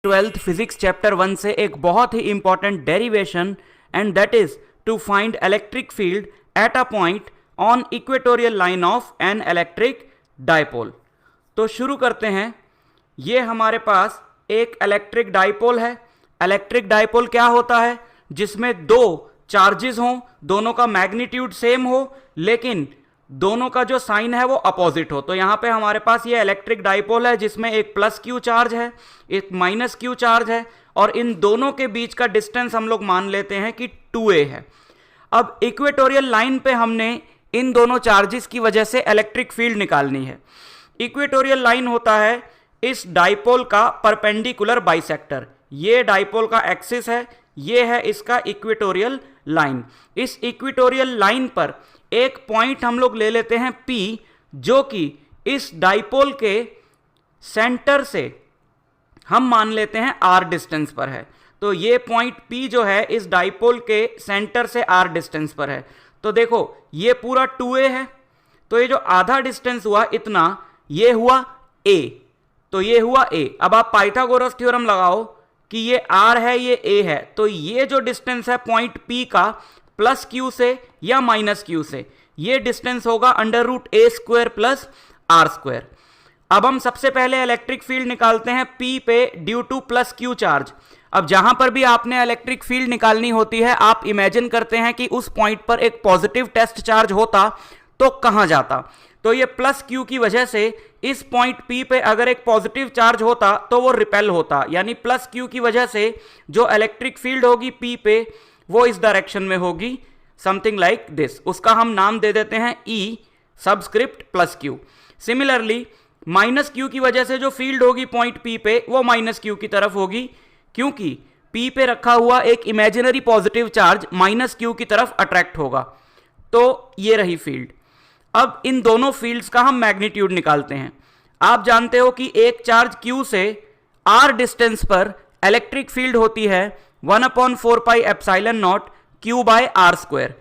Twelfth physics chapter 1 से एक बहुत ही important derivation, and that is to find electric field at a point on equatorial line of an electric dipole. तो शुरू करते हैं। ये हमारे पास एक इलेक्ट्रिक डाइपोल है। इलेक्ट्रिक डाइपोल क्या होता है? जिसमें दो चार्जेस हों, दोनों का मैग्नीट्यूड सेम हो, लेकिन दोनों का जो साइन है वो अपोजिट हो। तो यहां पे हमारे पास ये इलेक्ट्रिक डाइपोल है जिसमें एक प्लस क्यू चार्ज है, एक माइनस क्यू चार्ज है, और इन दोनों के बीच का डिस्टेंस हम लोग मान लेते हैं कि 2a है। अब इक्वेटोरियल लाइन पे हमने इन दोनों चार्जेस की वजह से इलेक्ट्रिक फील्ड निकालनी है। इक्वेटोरियल लाइन होता है इस डाइपोल का परपेंडिकुलर बाइसेक्टर। ये डाइपोल का एक्सिस है, ये है इसका इक्वेटोरियल लाइन। इस इक्वेटोरियल लाइन पर एक पॉइंट हम लोग ले लेते हैं P, जो कि इस डाइपोल के सेंटर से हम मान लेते हैं R डिस्टेंस पर है। तो ये पॉइंट P जो है इस डाइपोल के सेंटर से R डिस्टेंस पर है। तो देखो ये पूरा 2a है, तो ये जो आधा डिस्टेंस हुआ इतना, ये हुआ a, तो ये हुआ a। अब आप पाइथागोरस थ्योरम लगाओ कि ये r है, ये a है, तो ये जो डिस्टेंस है पॉइंट P का प्लस क्यू से या माइनस क्यू से, ये डिस्टेंस होगा √a² प्लस r²। अब हम सबसे पहले इलेक्ट्रिक फील्ड निकालते हैं P पे due two plus Q charge. अब जहां पर भी आपने इलेक्ट्रिक फील्ड निकालनी होती है, आप इमेजिन करते हैं कि उस पॉइंट पर एक पॉजिटिव टेस्ट चार्ज होता तो कहां जाता। तो ये प्लस क्यू की वजह से इस पॉइंट P पे अगर एक पॉजिटिव चार्ज होता तो वो रिपेल होता, यानी प्लस क्यू की वजह से जो इलेक्ट्रिक फील्ड होगी P पे वो इस डायरेक्शन में होगी, समथिंग लाइक दिस। उसका हम नाम दे देते हैं E subscript plus Q. Similarly minus Q की वजह से जो फील्ड होगी पॉइंट P पे वो माइनस क्यू की तरफ होगी, क्योंकि P पे रखा हुआ एक imaginary positive charge minus Q की तरफ अट्रैक्ट होगा। तो ये रही फील्ड। अब इन दोनों फील्ड्स का हम मैग्नीट्यूड निकालते हैं। आप जानते हो कि एक चार्ज Q से R डिस्टेंस पर इलेक्ट्रिक फील्ड होती है 1/4πε0 Q/r²।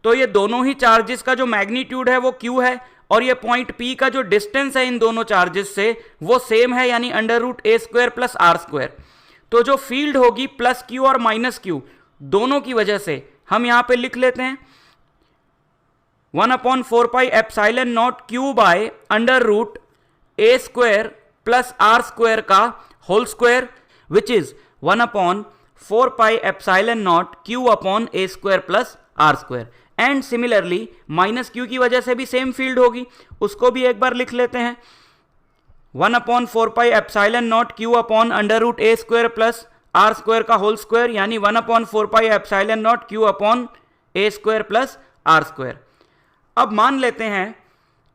तो ये दोनों ही चार्जेस का जो मैग्नीट्यूड है वो Q है, और ये पॉइंट P का जो डिस्टेंस है इन दोनों चार्जेस से वो सेम है, यानी √a² प्लस r²। तो जो फील्ड होगी प्लस Q और माइनस Q दोनों की वजह से हम यहां पे लिख लेते हैं 1/4πε0 Q/√a² प्लस r² का whole square, which is 1/4πε0 Q/a² plus r²। And similarly minus Q की वजह से भी सेम फील्ड होगी, उसको भी एक बार लिख लेते हैं 1/4πε0 Q/√a² प्लस r² का होल स्क्वायर, यानी 1/4πε0 Q/a² प्लस r²। अब मान लेते हैं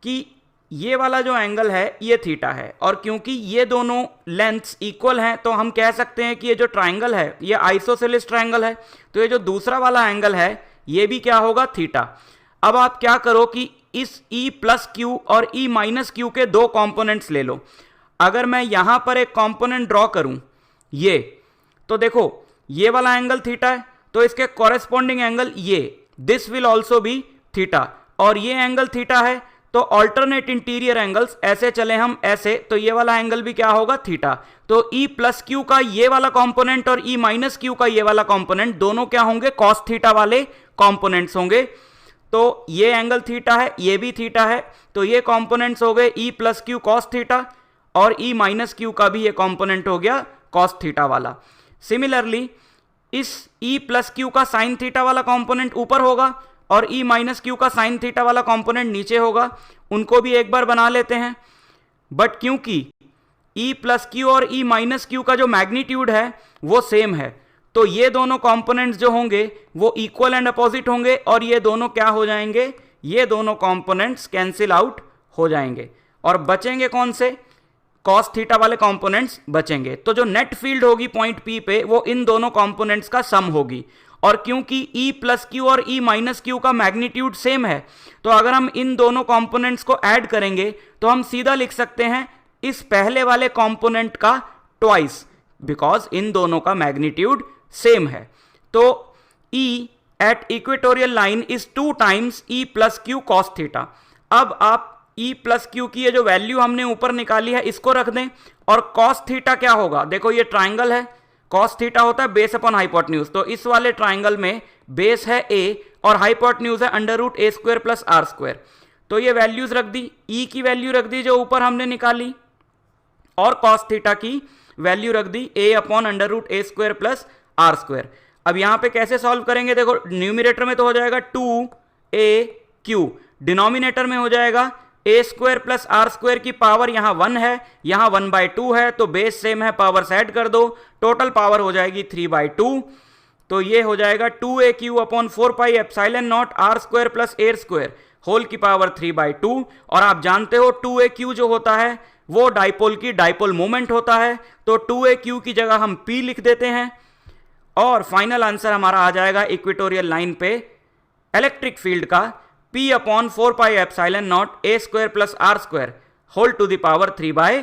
कि ये वाला जो एंगल है ये थीटा है, और क्योंकि ये दोनों लेंथ्स इक्वल हैं तो हम कह सकते हैं कि ये जो ट्राइंगल है ये आइसोसेलेस ट्राइंगल है। तो ये जो दूसरा वाला एंगल है ये भी क्या होगा? थीटा। अब आप क्या करो कि इस E प्लस क्यू और E माइनस क्यू के दो कंपोनेंट्स ले लो। अगर मैं यहां पर एक कंपोनेंट ड्रॉ करूं ये, तो देखो ये वाला एंगल थीटा है, तो इसके कॉरेस्पॉन्डिंग एंगल ये, this will also be theta, और ये एंगल थीटा है। तो ऑल्टरनेट इंटीरियर एंगल्स ऐसे चले हम ऐसे, तो ये वाला एंगल भी क्या होगा? थीटा। तो E प्लस क्यू का ये वाला कंपोनेंट और E माइनस क्यू का ये वाला कंपोनेंट दोनों क्या होंगे? कॉस थीटा वाले कंपोनेंट्स होंगे। तो ये एंगल थीटा है, ये भी थीटा है, तो ये कंपोनेंट्स हो गए E plus Q cos theta, और E माइनस क्यू का भी ये कंपोनेंट हो गया कॉस थीटा वाला। सिमिलरली इस E प्लस क्यू का साइन थीटा वाला कंपोनेंट ऊपर होगा और E माइनस क्यू का साइन थीटा वाला कंपोनेंट नीचे होगा। उनको भी एक बार बना लेते हैं। बट क्योंकि E प्लस क्यू और E माइनस क्यू का जो मैग्नीट्यूड है वो सेम है, तो ये दोनों कंपोनेंट्स जो होंगे वो इक्वल एंड अपोजिट होंगे, और ये दोनों क्या हो जाएंगे? ये दोनों कंपोनेंट्स कैंसिल आउट हो जाएंगे, और बचेंगे कौन से? कॉस थीटा वाले कंपोनेंट्स बचेंगे। तो जो नेट फील्ड होगी पॉइंट P पे वो इन दोनों कंपोनेंट्स का सम होगी। और क्योंकि E प्लस क्यू और E माइनस क्यू का मैग्नीट्यूड सेम है, तो अगर हम इन दोनों कंपोनेंट्स को ऐड करेंगे तो हम सीधा लिख सकते हैं इस पहले वाले कंपोनेंट का ट्वाइस, बिकॉज इन दोनों का मैग्नीट्यूड सेम है। तो E at equatorial line is 2 times E plus Q cos theta. अब आप ई प्लस क्यू की ये जो वैल्यू हमने ऊपर निकाली है इसको रख दें, और कॉस थीटा क्या होगा, देखो ये ट्राइंगल है, कॉस थीटा होता है बेस अपॉन हाइपोटेन्यूज, तो इस वाले ट्राइंगल में बेस है ए और हाइपोटेन्यूज है under root a square plus r square. तो ये वैल्यूज रख दी, ई की वैल्यू रख दी जो ऊपर हमने निकाली, और कॉस थीटा की वैल्यू रख दी a upon under root a square plus r square. अब यहां पे कैसे सॉल्व करेंगे, देखो न्यूमिनेटर में तो हो जाएगा 2AQ, डिनोमिनेटर में हो जाएगा ए स्क्वायर प्लस आर स्क्वायर की पावर यहां 1 है, यहां 1/2 है, तो बेस सेम है, पावर ऐड कर दो, टोटल पावर हो जाएगी 3/2। तो ये हो जाएगा 2AQ upon 4 pi epsilon not r square plus a square whole की पावर 3/2। और आप जानते हो 2AQ जो होता है वो डाइपोल की डाइपोल मोमेंट होता है, तो 2AQ की जगह हम P लिख देते हैं, और फाइनल आंसर हमारा आ जाएगा इक्वेटोरियल लाइन पे इलेक्ट्रिक फील्ड का P upon 4 pi epsilon not a square plus r square whole to the power 3/2।